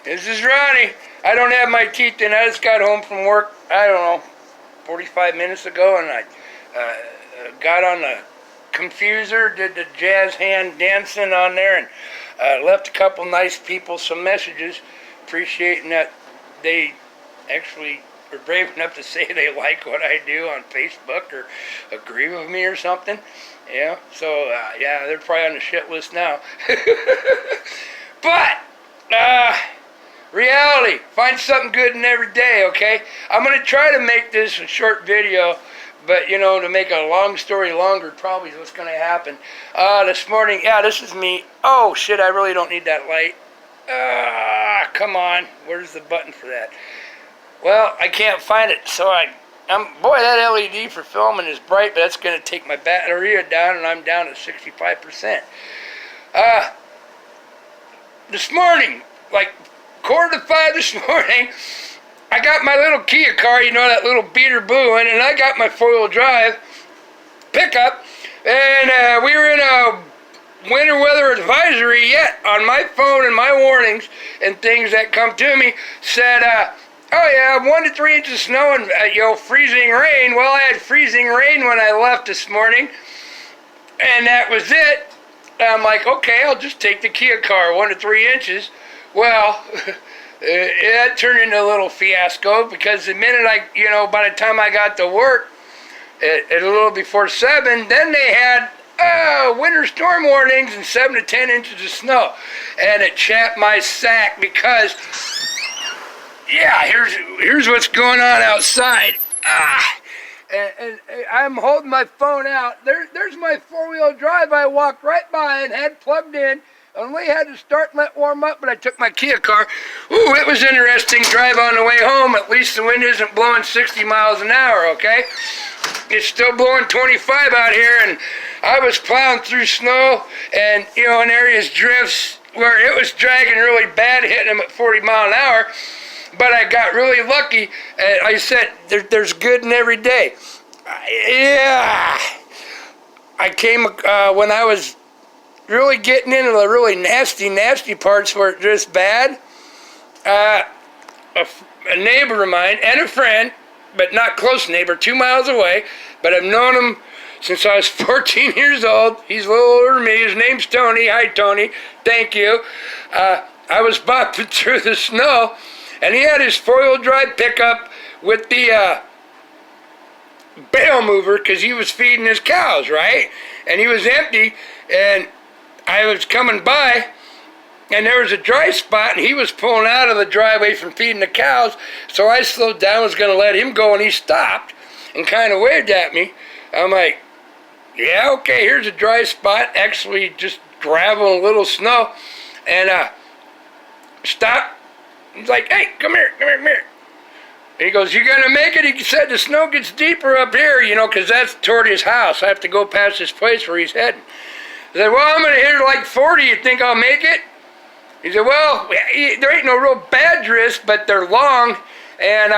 This is Ronnie. I don't have my teeth in. I just got home from work, I don't know, 45 minutes ago, and I got on the confuser, did the jazz hand dancing on there, and left a couple nice people some messages appreciating that they actually were brave enough to say they like what I do on Facebook or agree with me or something. Yeah, so yeah, they're probably on the shit list now. But reality, find something good in every day, okay? I'm going to try to make this a short video, but, you know, to make a long story longer probably is what's going to happen. This morning, yeah, this is me. Oh, shit, I really don't need that light. Come on. Where's the button for that? Well, I can't find it, so boy, that LED for filming is bright, but that's going to take my battery down, and I'm down to 65%. This morning, like 4:45 this morning, I got my little Kia car, you know, that little beater blue one, and I got my four-wheel drive pickup, and we were in a winter weather advisory yet on my phone, and my warnings and things that come to me said, oh yeah, 1 to 3 inches of snow and, freezing rain. Well, I had freezing rain when I left this morning, and that was it. I'm like, okay, I'll just take the Kia car, 1 to 3 inches. Well, it turned into a little fiasco because the minute by the time I got to work at a little before 7, then they had winter storm warnings and 7 to 10 inches of snow. And it chapped my sack because, yeah, here's what's going on outside. And I'm holding my phone out. There's my four-wheel drive I walked right by and had plugged in. Only had to start and let warm up, but I took my Kia car. Ooh, it was interesting drive on the way home. At least the wind isn't blowing 60 miles an hour, okay? It's still blowing 25 out here, and I was plowing through snow and, in areas drifts where it was dragging really bad, hitting them at 40 mile an hour. But I got really lucky. I said, there's good in every day. Yeah. I came, when I was really getting into the really nasty parts where it's just bad, a neighbor of mine and a friend, but not close neighbor, 2 miles away, but I've known him since I was 14 years old. He's a little older than me. His name's Tony. Hi, Tony. Thank you. I was bopping through the snow, and he had his four-wheel drive pickup with the bale mover because he was feeding his cows, right? And he was empty, and I was coming by, and there was a dry spot, and he was pulling out of the driveway from feeding the cows, so I slowed down, was going to let him go, and he stopped and kind of waved at me. I'm like, yeah, okay, here's a dry spot, actually just gravel and a little snow, and stop. He's like, hey, come here. And he goes, you gonna make it? He said, the snow gets deeper up here, because that's toward his house. I have to go past this place where he's heading. I said, well, I'm gonna hit it like 40. You think I'll make it? He said, well, there ain't no real bad drifts, but they're long. And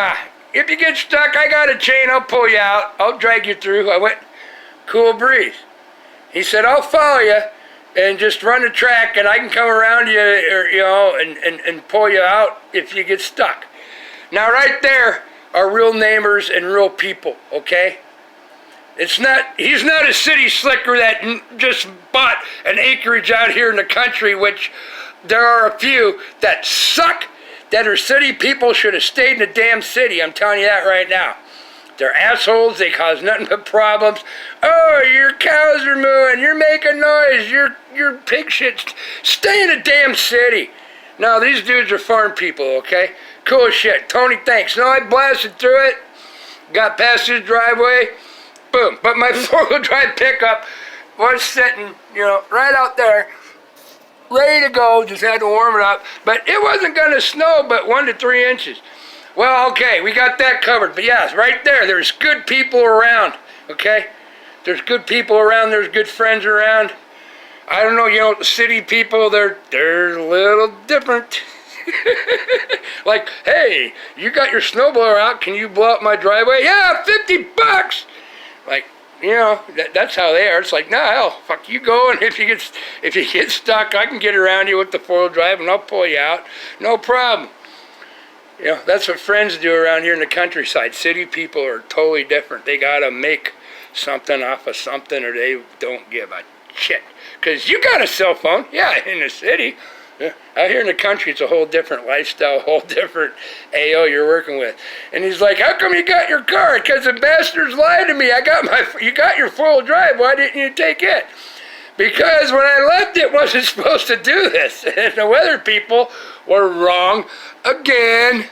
if you get stuck, I got a chain. I'll pull you out. I'll drag you through. I went, cool breeze. He said, I'll follow you and just run the track, and I can come around you, and pull you out if you get stuck. Now, right there are real neighbors and real people, okay? He's not a city slicker that just bought an acreage out here in the country, which there are a few that suck, that are city people, should have stayed in the damn city. I'm telling you that right now. They're assholes. They cause nothing but problems. Oh, your cows are mooing. You're making noise. Your pig shit. Stay in the damn city. No, these dudes are farm people, okay? Cool shit. Tony, thanks. No, I blasted through it. Got past his driveway. Boom. But my four-wheel drive pickup was sitting, right out there, ready to go. Just had to warm it up. But it wasn't going to snow but 1 to 3 inches. Well, okay, we got that covered. But yes, right there's good people around, okay? There's good people around. There's good friends around. I don't know, the city people, they're a little different. Like, hey, you got your snowblower out. Can you blow up my driveway? Yeah, $50. Like, you know, that's how they are. It's like, no, hell, fuck, you go, and if you get stuck, I can get around you with the 4-wheel drive, and I'll pull you out, no problem. You know, that's what friends do around here in the countryside. City people are totally different. They gotta make something off of something, or they don't give a shit. Because you got a cell phone, yeah, in the city. Yeah. Out here in the country, it's a whole different lifestyle, a whole different AO you're working with. And he's like, how come you got your car? Because the bastards lied to me. You got your 4-wheel drive. Why didn't you take it? Because when I left, it wasn't supposed to do this. And the weather people were wrong again.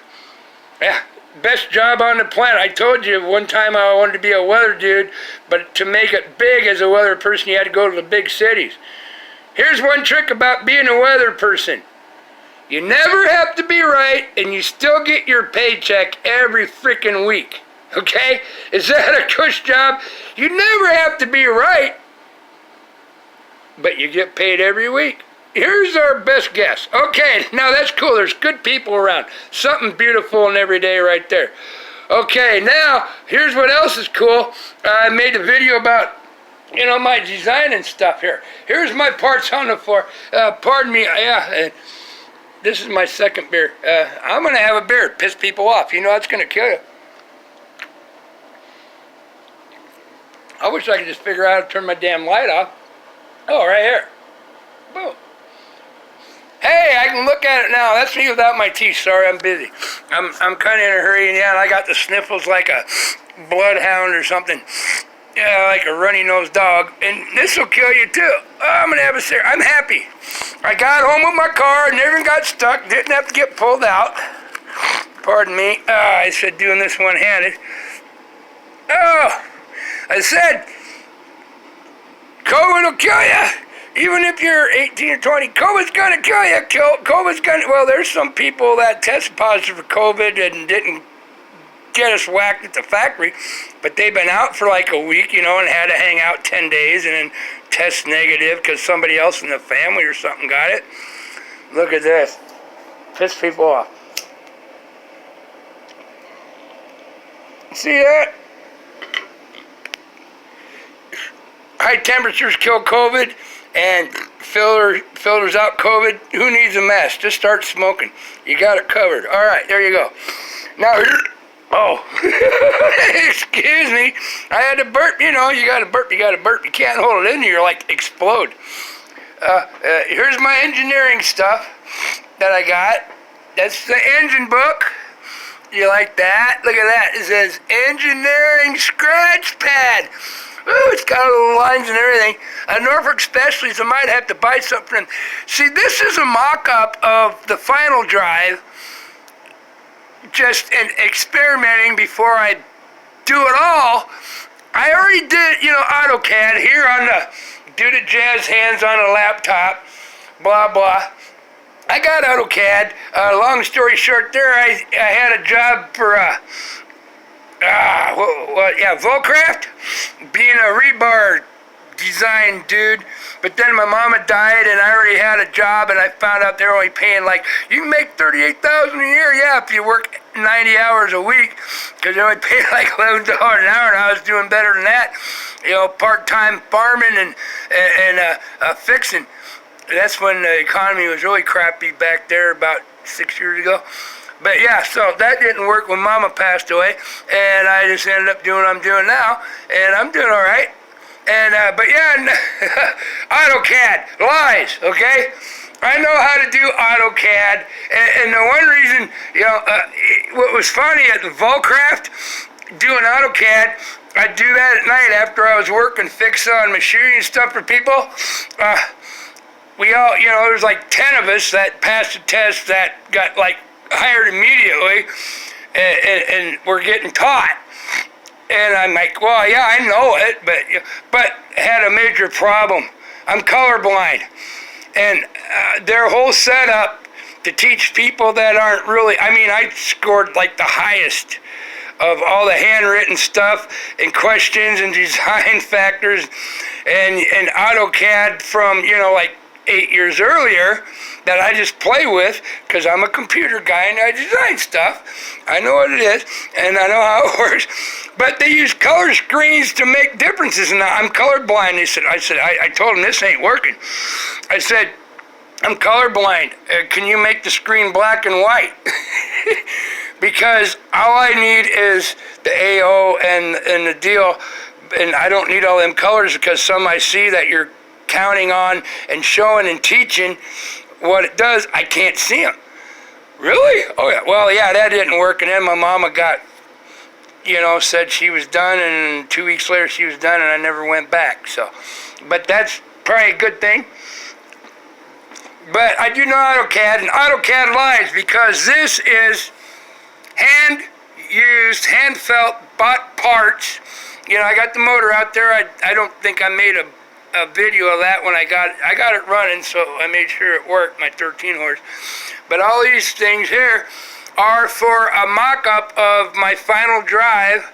Yeah, best job on the planet. I told you one time I wanted to be a weather dude, but to make it big as a weather person, you had to go to the big cities. Here's one trick about being a weather person. You never have to be right, and you still get your paycheck every freaking week. Okay? Is that a cush job? You never have to be right, but you get paid every week. Here's our best guess. Okay, now that's cool. There's good people around. Something beautiful and everyday right there. Okay, now, here's what else is cool. I made a video about, you know, my design and stuff here. Here's my parts on the floor. Pardon me, this is my second beer. I'm gonna have a beer, piss people off. You know that's gonna kill you. I wish I could just figure out how to turn my damn light off. Oh, right here. Boom. Hey, I can look at it now. That's me without my teeth. Sorry, I'm busy. I'm kind of in a hurry, and yeah, and I got the sniffles like a bloodhound or something. Yeah, like a runny-nosed dog. And this will kill you, too. I'm going to have a cigarette. I'm happy. I got home with my car, never got stuck, didn't have to get pulled out. Pardon me. I said doing this one-handed. Oh, I said, COVID will kill you. Even if you're 18 or 20, COVID's going to kill you. COVID's going to... Well, there's some people that tested positive for COVID and didn't get us whacked at the factory, but they've been out for like a week, you know, and had to hang out 10 days and then test negative because somebody else in the family or something got it. Look at this. Piss people off. See that? High temperatures kill COVID, and filters out COVID. Who needs a mask? Just start smoking. You got it covered. All right, there you go. Now here... Oh, excuse me. I had to burp. You know, you got to burp. You got to burp. You can't hold it in there. You're like explode. Here's my engineering stuff that I got. That's the engine book. You like that? Look at that. It says engineering scratch pad. Ooh, it's got little lines and everything. Norfolk Specialties, I might have to buy something from them. See, this is a mock-up of the final drive. Just experimenting before I do it all. I already did, you know, AutoCAD here on the do the jazz hands on a laptop, blah, blah. I got AutoCAD. Long story short there, I had a job for, Volcraft, being a rebar design dude. But then my mama died, and I already had a job, and I found out they're only paying like, you can make $38,000 a year, yeah, if you work 90 hours a week, because they only pay like $11 an hour, and I was doing better than that, you know, part-time farming and fixing. That's when the economy was really crappy back there about 6 years ago. But yeah, so that didn't work when Mama passed away, and I just ended up doing what I'm doing now, and I'm doing all right. And, but yeah, AutoCAD, lies, okay? I know how to do AutoCAD, and the one reason, you know, what was funny at the Volcraft, doing AutoCAD, I'd do that at night after I was working, fixing on machinery and stuff for people. We all, you know, there's like 10 of us that passed the test that got, like, hired immediately, and we're getting taught. And I'm like, well, yeah, I know it, but had a major problem. I'm colorblind. And their whole setup to teach people that aren't really, I mean, I scored like the highest of all the handwritten stuff and questions and design factors and AutoCAD from, you know, like 8 years earlier that I just play with because I'm a computer guy and I design stuff. I know what it is and I know how it works. But they use color screens to make differences, and I'm colorblind. I told them this ain't working. I said, I'm colorblind. Can you make the screen black and white? Because all I need is the AO and the deal, and I don't need all them colors because some I see that you're counting on and showing and teaching what it does, I can't see them. Really? Oh yeah. Well, yeah, that didn't work, and then my mama got, said she was done, and 2 weeks later she was done, and I never went back. So, but that's probably a good thing. But I do know AutoCAD, and AutoCAD lies because this is hand-used, hand-felt, bought parts. I got the motor out there. I don't think I made a video of that when I got it running, so I made sure it worked, my 13 horse. But all these things here are for a mock-up of my final drive.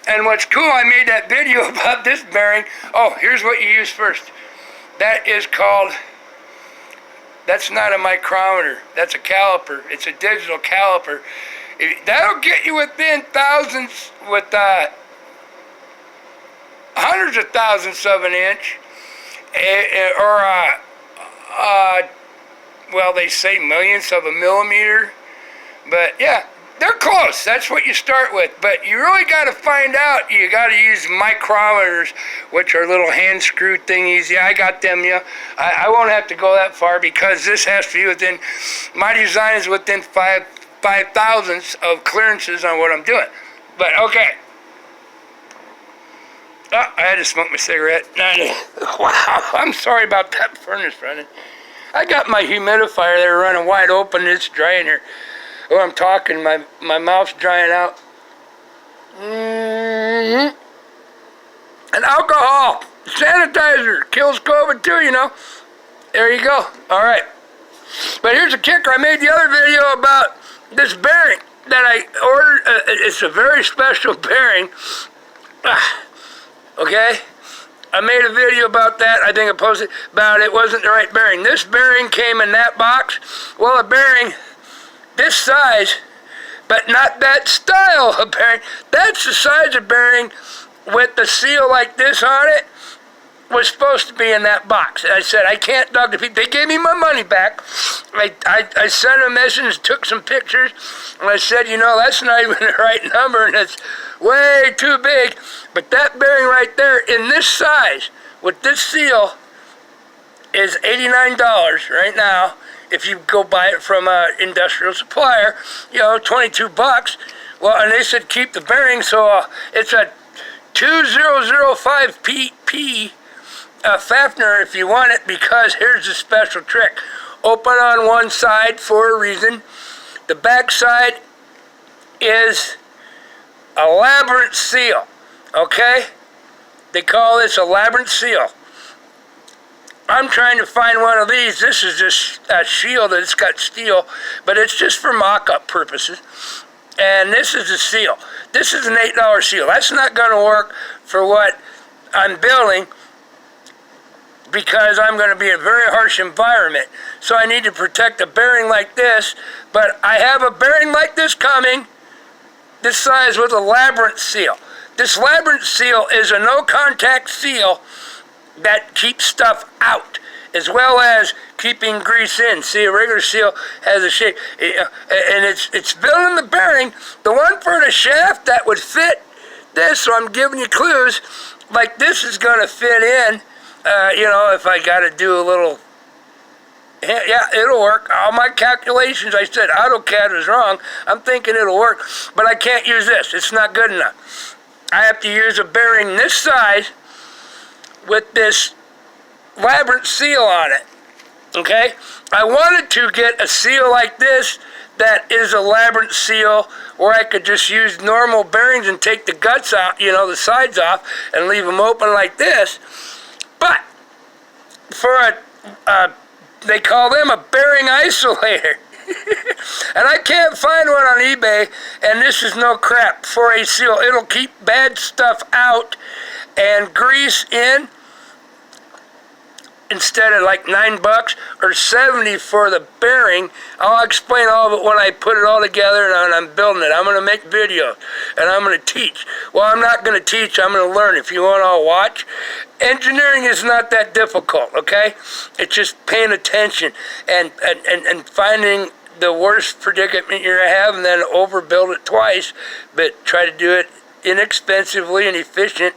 And what's cool, I made that video about this bearing. Oh, here's what you use first. That is called, that's not a micrometer, that's a caliper. It's a digital caliper. That'll get you within thousands, with hundreds of thousandths of an inch, well, they say millionths of a millimeter, but yeah, they're close. That's what you start with, but you really got to find out. You got to use micrometers, which are little hand screw thingies. Yeah, I got them. Yeah, I won't have to go that far because this has to be within, my design is within 5 thousandths of clearances on what I'm doing. But okay. Oh, I had to smoke my cigarette. Wow, I'm sorry about that furnace running. I got my humidifier there running wide open. It's drying here. Oh, I'm talking. My mouth's drying out. Mm-hmm. And alcohol, sanitizer, kills COVID too, There you go. All right. But here's a kicker. I made the other video about this bearing that I ordered. It's a very special bearing. Okay? I made a video about that. I think I posted about it wasn't the right bearing. This bearing came in that box. Well, a bearing this size, but not that style of bearing. That's the size of bearing with the seal like this on it was supposed to be in that box. I said, I can't dog the people. They gave me my money back. I sent a message, took some pictures, and I said, that's not even the right number, and it's way too big. But that bearing right there in this size with this seal is $89 right now. If you go buy it from an industrial supplier, $22. Well, and they said keep the bearing, so it's a 2005 PP Fafner if you want it, because here's the special trick. Open on one side for a reason. The back side is a Labyrinth Seal, okay? They call this a Labyrinth Seal. I'm trying to find one of these. This is just a shield that's got steel, but it's just for mock-up purposes. And this is a seal. This is an $8 seal. That's not going to work for what I'm building because I'm going to be in a very harsh environment. So I need to protect a bearing like this, but I have a bearing like this coming, this size with a Labyrinth Seal. This Labyrinth Seal is a no-contact seal that keeps stuff out, as well as keeping grease in. See, a regular seal has a shape, and it's building the bearing. The one for the shaft that would fit this, so I'm giving you clues, like this is going to fit in, if I got to do a little, yeah, it'll work. All my calculations, I said AutoCAD was wrong. I'm thinking it'll work, but I can't use this. It's not good enough. I have to use a bearing this size with this Labyrinth Seal on it, okay? I wanted to get a seal like this that is a Labyrinth Seal where I could just use normal bearings and take the guts out, the sides off, and leave them open like this. But for they call them a bearing isolator. And I can't find one on eBay, and this is no crap for a seal. It'll keep bad stuff out and grease in. instead of like $9 or $70 for the bearing. I'll explain all of it when I put it all together and I'm building it. I'm going to make videos and I'm going to teach. Well, I'm not going to teach, I'm going to learn. If you want to watch, engineering is not that difficult, okay? It's just paying attention and finding the worst predicament you're going to have and then overbuild it twice, but try to do it inexpensively and efficient,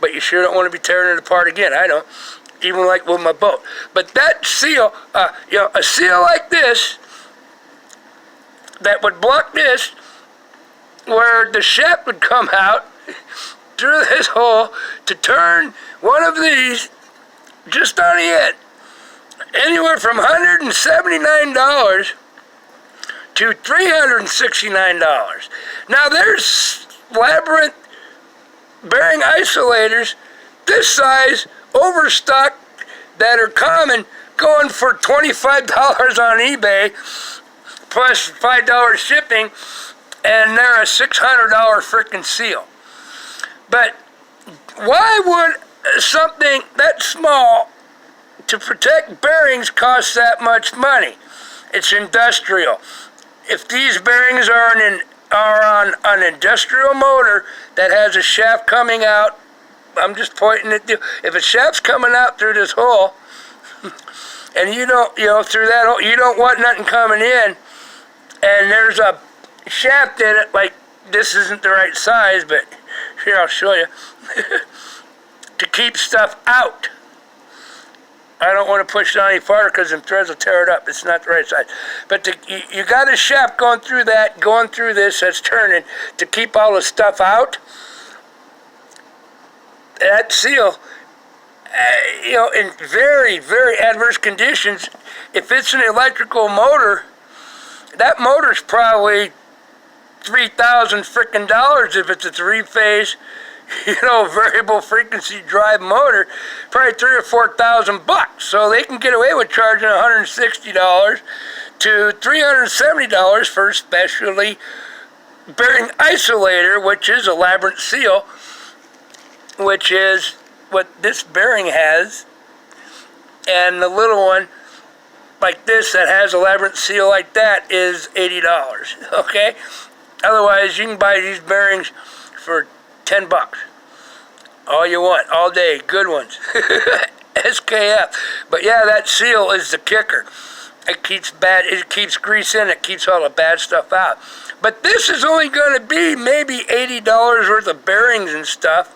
but you sure don't want to be tearing it apart again. I don't. Even like with my boat. But that seal, a seal like this, that would block this, where the shaft would come out through this hole to turn one of these just on the end. Anywhere from $179 to $369. Now there's Labyrinth bearing isolators this size, overstock, that are common, going for $25 on eBay plus $5 shipping, and they're a $600 freaking seal. But why would something that small to protect bearings cost that much money? It's industrial. If these bearings are on an industrial motor that has a shaft coming out, I'm just pointing at you. If a shaft's coming out through this hole, and you don't, through that hole, you don't want nothing coming in, and there's a shaft in it, like this isn't the right size, but here, I'll show you, to keep stuff out. I don't want to push it on any farther because them threads will tear it up. It's not the right size. But you got a shaft going through that, going through this that's turning to keep all the stuff out. That seal, in very, very adverse conditions, if it's an electrical motor, that motor's probably $3,000 frickin' dollars if it's a three-phase, variable frequency drive motor, probably $3,000 or $4,000. So they can get away with charging $160 to $370 for a specialty bearing isolator, which is a Labyrinth Seal, which is what this bearing has, and the little one like this that has a Labyrinth Seal like that is $80, okay? Otherwise, you can buy these bearings for $10. All you want, all day, good ones. SKF. But yeah, that seal is the kicker. It keeps grease in, it keeps all the bad stuff out. But this is only going to be maybe $80 worth of bearings and stuff.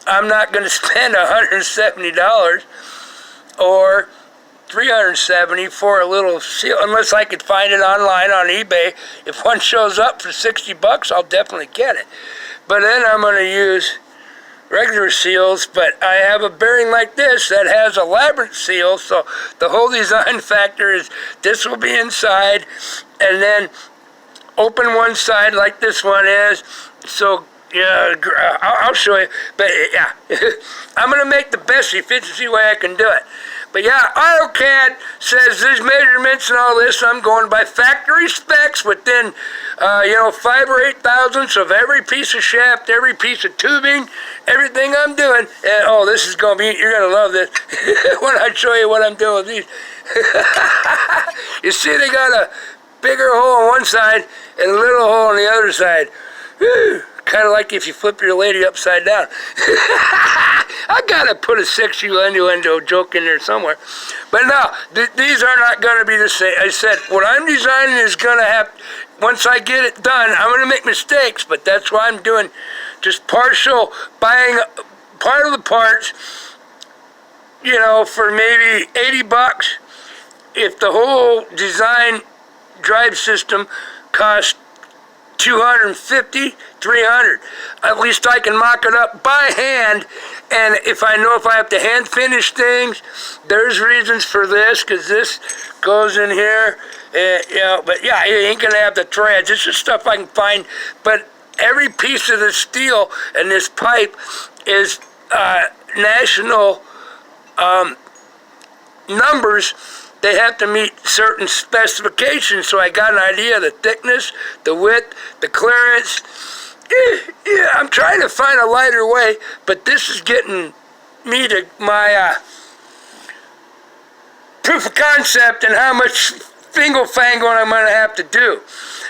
I'm not going to spend $170 or $370 for a little seal, unless I could find it online on eBay. If one shows up for $60, I'll definitely get it. But then I'm going to use regular seals, but I have a bearing like this that has a Labyrinth Seal, so the whole design factor is this will be inside, and then open one side like this one is, so yeah, I'll show you, but yeah, I'm going to make the best efficiency way I can do it. But yeah, AutoCAD says these measurements and all this, I'm going by factory specs within, 5 or 8 thousandths of every piece of shaft, every piece of tubing, everything I'm doing. And this is going to be, you're going to love this when I show you what I'm doing with these. You see, they got a bigger hole on one side and a little hole on the other side. Whew. Kind of like if you flip your lady upside down. I gotta put a sexual innuendo joke in there somewhere. But no, these are not gonna be the same. I said, what I'm designing is gonna have, once I get it done, I'm gonna make mistakes, but that's why I'm doing just partial, buying part of the parts, for maybe $80. If the whole design drive system costs $250, $300. At least I can mock it up by hand, and if I have to hand finish things, there's reasons for this, because this goes in here, but yeah, you ain't gonna have the threads. It's just stuff I can find, but every piece of the steel and this pipe is national numbers. They have to meet certain specifications, so I got an idea of the thickness, the width, the clearance. Yeah, I'm trying to find a lighter way, but this is getting me to my proof of concept and how much fingle-fangling I'm going to have to do.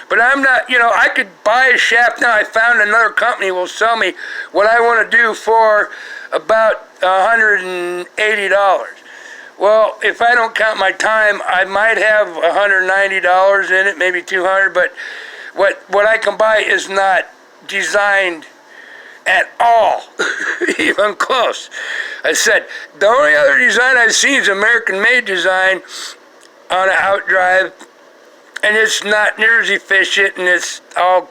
But I'm not, I could buy a shaft now. I found another company will sell me what I want to do for about $180. Well, if I don't count my time, I might have $190 in it, maybe $200, but what I can buy is not designed at all, even close. I said, the only other design I've seen is American-made design on an outdrive, and it's not near as efficient, and I'll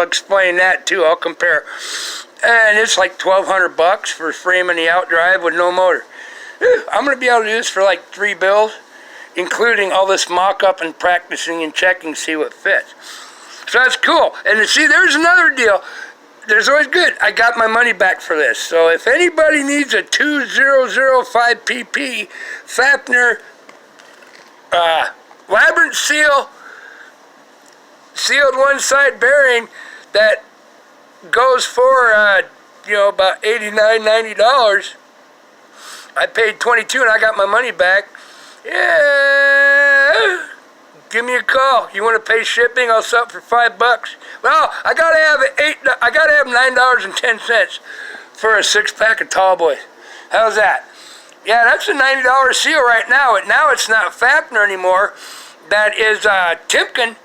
explain that too, I'll compare. And it's like $1,200 for framing the outdrive with no motor. I'm going to be able to do this for like 3 bills, including all this mock-up and practicing and checking, see what fits. So that's cool. And see, there's another deal. There's always good. I got my money back for this. So if anybody needs a 2005 PP Fafner Labyrinth Seal sealed one side bearing that goes for about $89, $90. I paid $22 and I got my money back. Yeah, give me a call. You want to pay shipping? I'll sell it for $5. Well, I gotta have $9.10 for a 6-pack of Tall Boys. How's that? Yeah, that's a $90 seal right now. And now it's not Fafner anymore. That is Timken,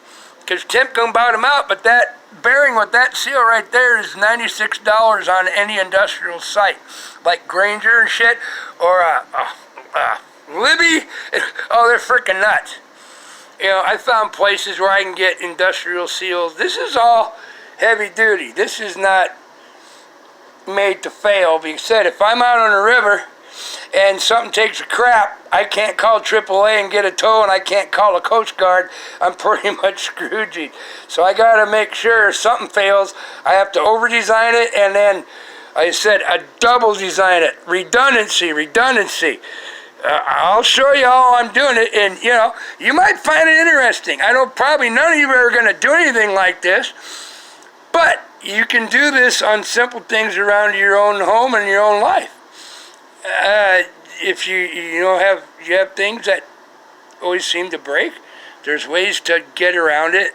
because Timken bought them out. But that bearing with that seal right there is $96 on any industrial site, like Granger and shit, or Libby. Oh, they're freaking nuts. I found places where I can get industrial seals. This is all heavy duty. This is not made to fail. Being said, if I'm out on a river and something takes a crap, I can't call AAA and get a tow, and I can't call a Coast Guard. I'm pretty much scrooged. So I got to make sure if something fails, I have to over-design it, and then, I said, a double design it. Redundancy. I'll show you how I'm doing it, and you might find it interesting. I know probably none of you are going to do anything like this, but you can do this on simple things around your own home and your own life. If you have things that always seem to break, there's ways to get around it,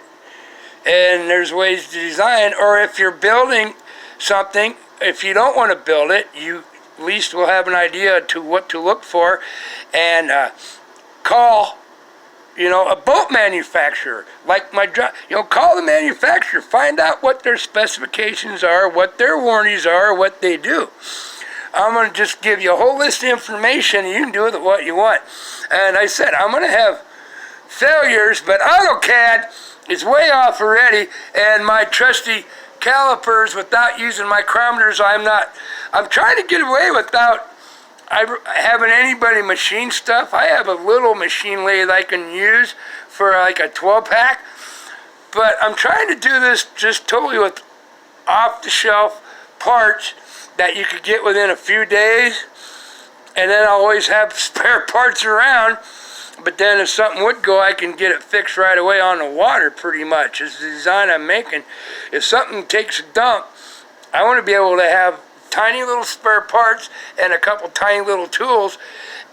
and there's ways to design. Or if you're building something, if you don't want to build it, you at least will have an idea to what to look for, and call a boat manufacturer, like my job. Call the manufacturer, find out what their specifications are, what their warranties are, what they do. I'm going to just give you a whole list of information, and you can do with it what you want. And I said, I'm going to have failures, but AutoCAD is way off already, and my trusty calipers without using micrometers, I'm trying to get away without having anybody machine stuff. I have a little machine lathe I can use for like a 12-pack, but I'm trying to do this just totally with off-the-shelf parts that you could get within a few days, and then I'll always have spare parts around. But then if something would go, I can get it fixed right away on the water pretty much. It's the design I'm making. If something takes a dump, I want to be able to have tiny little spare parts and a couple tiny little tools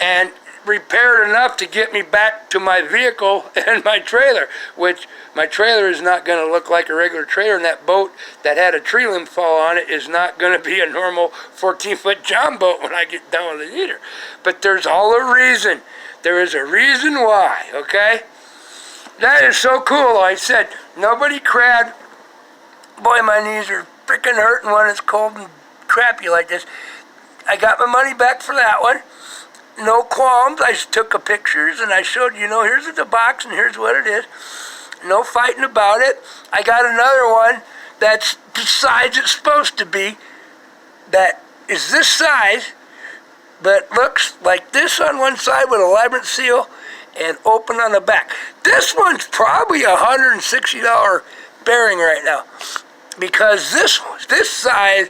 and repair it enough to get me back to my vehicle and my trailer, which my trailer is not going to look like a regular trailer, and that boat that had a tree limb fall on it is not going to be a normal 14-foot John boat when I get done with it either. But there's all a reason. There is a reason why, okay? That is so cool. I said, nobody crabbed. Boy, my knees are freaking hurting when it's cold and crappy like this. I got my money back for that one. No qualms. I took pictures and I showed, here's the box and here's what it is. No fighting about it. I got another one that's the size it's supposed to be, that is this size, but looks like this on one side with a Labyrinth Seal and open on the back. This one's probably $160 bearing right now, because this size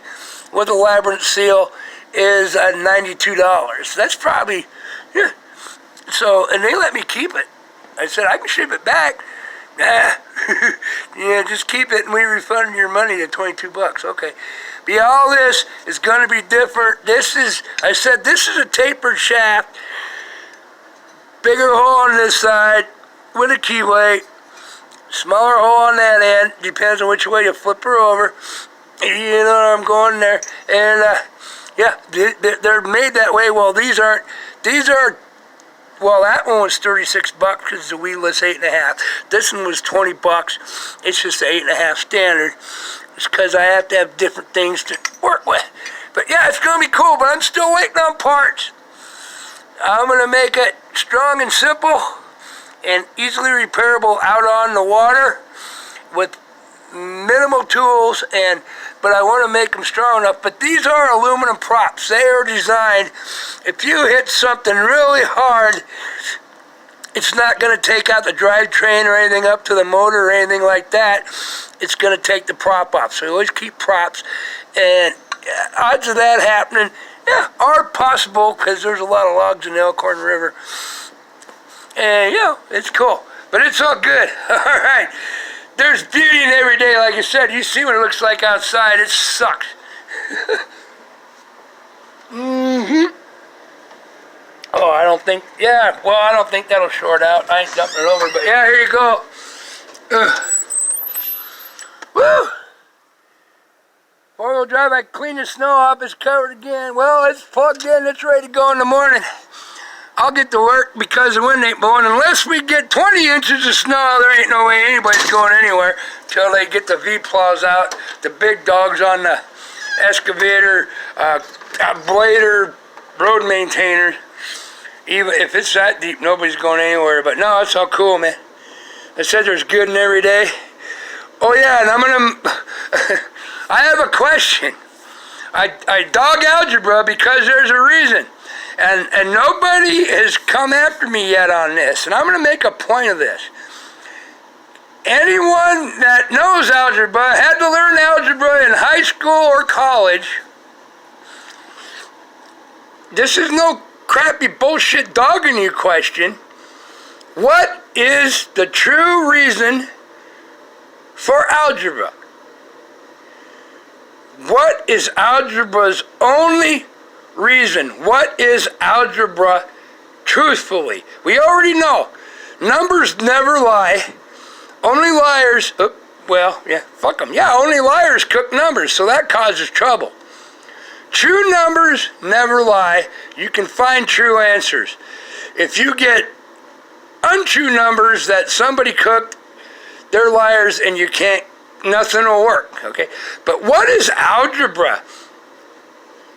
with a Labyrinth Seal is $92. That's probably, yeah. So, and they let me keep it. I said, I can ship it back. Nah, yeah, just keep it and we refund your money to $22. Okay. But yeah, all this is going to be different. I said this is a tapered shaft bigger hole on this side with a keyway, smaller hole on that end, depends on which way you flip her over. You know where I'm going there. And yeah, they're made that way. Well, these are, well, that one was $36 because it's a weedless 8.5. This one was $20. It's just an 8.5 standard. It's because I have to have different things to work with. But yeah, it's going to be cool, but I'm still waiting on parts. I'm going to make it strong and simple and easily repairable out on the water with minimal tools, but I want to make them strong enough. But these are aluminum props. They are designed, if you hit something really hard, it's not going to take out the drivetrain or anything up to the motor or anything like that. It's going to take the prop off. So you always keep props. And odds of that happening, yeah, are possible because there's a lot of logs in the Elkhorn River. And, you know, it's cool. But it's all good. All right. There's beauty in every day, like I said. You see what it looks like outside. It sucks. Oh, I don't think, yeah, well, I don't think that'll short out. I ain't dumping it over, but yeah, here you go. Woo! Four-wheel drive, I cleaned the snow off. It's covered again. Well, it's plugged in. It's ready to go in the morning. I'll get to work because the wind ain't blowing. Unless we get 20 inches of snow, there ain't no way anybody's going anywhere till they get the V-plows out, the big dogs on the excavator, blader, road maintainers. Even if it's that deep, nobody's going anywhere. But no, it's all cool, man. I said there's good in every day. Oh yeah, and I'm gonna, I have a question. I dog algebra because there's a reason. And nobody has come after me yet on this. And I'm going to make a point of this. Anyone that knows algebra, had to learn algebra in high school or college, this is no crappy bullshit dogging you question. What is the true reason for algebra? What is algebra's only reason? What is algebra truthfully? We already know. Numbers never lie. Only liars, well, yeah, fuck them. Yeah, only liars cook numbers, so that causes trouble. True numbers never lie. You can find true answers. If you get untrue numbers that somebody cooked, they're liars and you can't, nothing will work, okay? But what is algebra?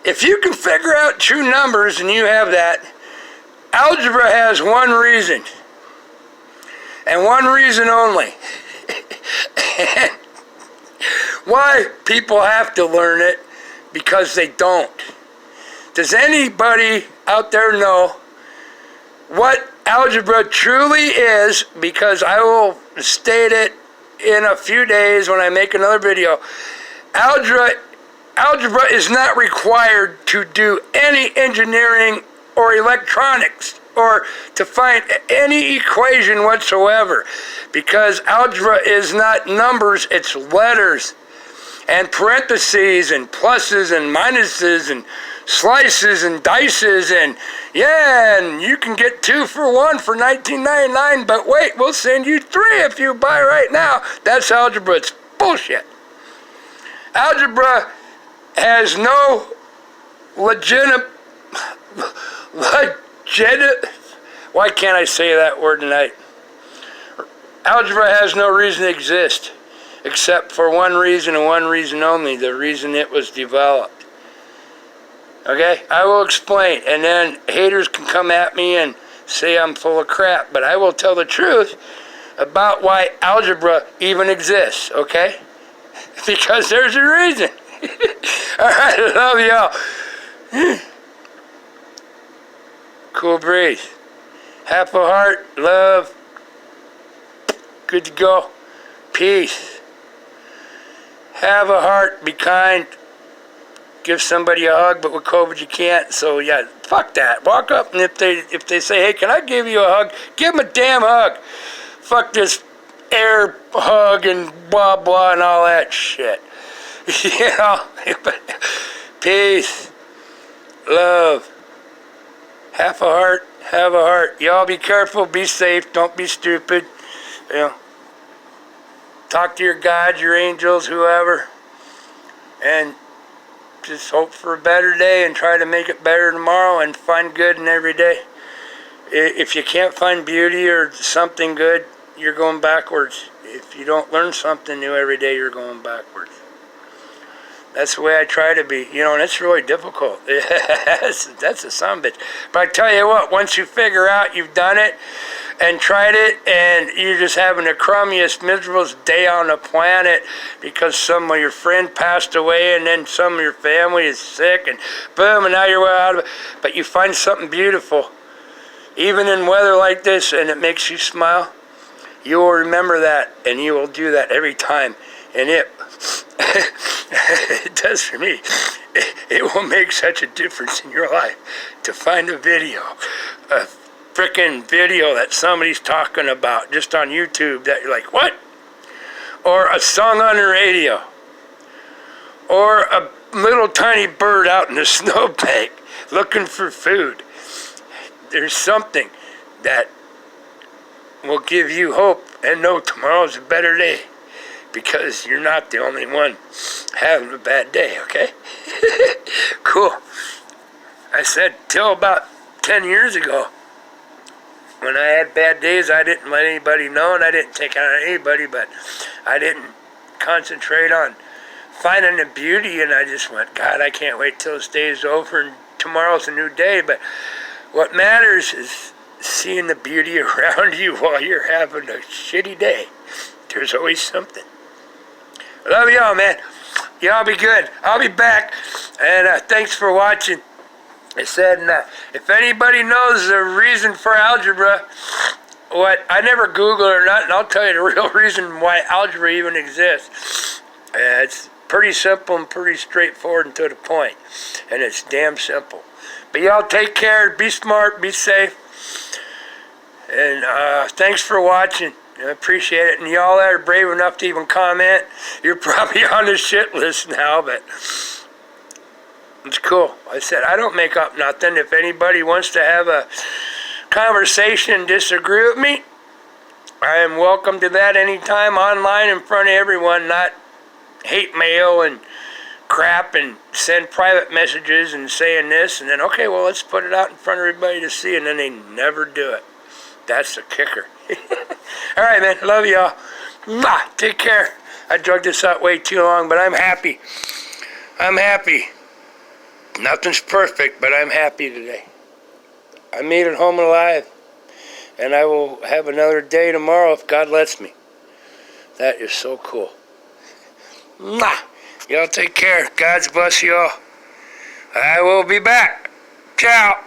If you can figure out true numbers and you have that, algebra has one reason. And one reason only. And why people have to learn it, because they don't. Does anybody out there know what algebra truly is? Because I will state it in a few days when I make another video. Algebra is not required to do any engineering or electronics or to find any equation whatsoever, because algebra is not numbers, it's letters and parentheses and pluses and minuses and slices and dices, and yeah, and you can get 2 for 1 for $19.99, but wait, we'll send you 3 if you buy right now. That's algebra. It's bullshit. Algebra has no why can't I say that word tonight? Algebra has no reason to exist, except for one reason and one reason only, the reason it was developed. Okay, I will explain, and then haters can come at me and say I'm full of crap, but I will tell the truth about why algebra even exists, okay? Because there's a reason. All right, I love y'all. Cool breeze. Half a heart, love. Good to go. Peace. Have a heart, be kind. Give somebody a hug, but with COVID you can't. So yeah, fuck that. Walk up, and if they say, hey, can I give you a hug? Give them a damn hug. Fuck this air hug and blah blah and all that shit. You know, peace, love, half a heart, Have a heart. Y'all be careful, be safe, don't be stupid. You know, talk to your God, your angels, whoever, and just hope for a better day and try to make it better tomorrow and find good in every day. If you can't find beauty or something good, you're going backwards. If you don't learn something new every day, you're going backwards. That's the way I try to be, you know, and it's really difficult. That's a son of a bitch. But I tell you what, once you figure out you've done it and tried it, and you're just having the crummiest, miserablest day on the planet because some of your friend passed away, and then some of your family is sick, and boom, and now you're well out of it. But you find something beautiful, even in weather like this, and it makes you smile. You will remember that, and you will do that every time. And it does for me. It will make such a difference in your life to find a video, a frickin' video that somebody's talking about just on YouTube that you're like, what? Or a song on the radio. Or a little tiny bird out in the snowbank looking for food. There's something that will give you hope and know tomorrow's a better day. Because you're not the only one having a bad day, okay? Cool. I said, till about 10 years ago, when I had bad days, I didn't let anybody know, and I didn't take it on anybody, but I didn't concentrate on finding the beauty, and I just went, God, I can't wait till this day is over, and tomorrow's a new day. But what matters is seeing the beauty around you while you're having a shitty day. There's always something. Love y'all, man. Y'all be good. I'll be back. And thanks for watching. I said, if anybody knows the reason for algebra, what I never Google or not, and I'll tell you the real reason why algebra even exists. It's pretty simple and pretty straightforward and to the point. And it's damn simple. But y'all take care. Be smart. Be safe. And thanks for watching. I appreciate it. And y'all that are brave enough to even comment, you're probably on the shit list now, but it's cool. I said, I don't make up nothing. If anybody wants to have a conversation and disagree with me, I am welcome to that anytime, online in front of everyone, not hate mail and crap and send private messages and saying this and then, okay, well, let's put it out in front of everybody to see, and then they never do it. That's the kicker. All right, man. Love y'all. Mwah. Take care. I drug this out way too long, but I'm happy. I'm happy. Nothing's perfect, but I'm happy today. I made it home alive, and I will have another day tomorrow if God lets me. That is so cool. Mwah. Y'all take care. God bless you all. I will be back. Ciao.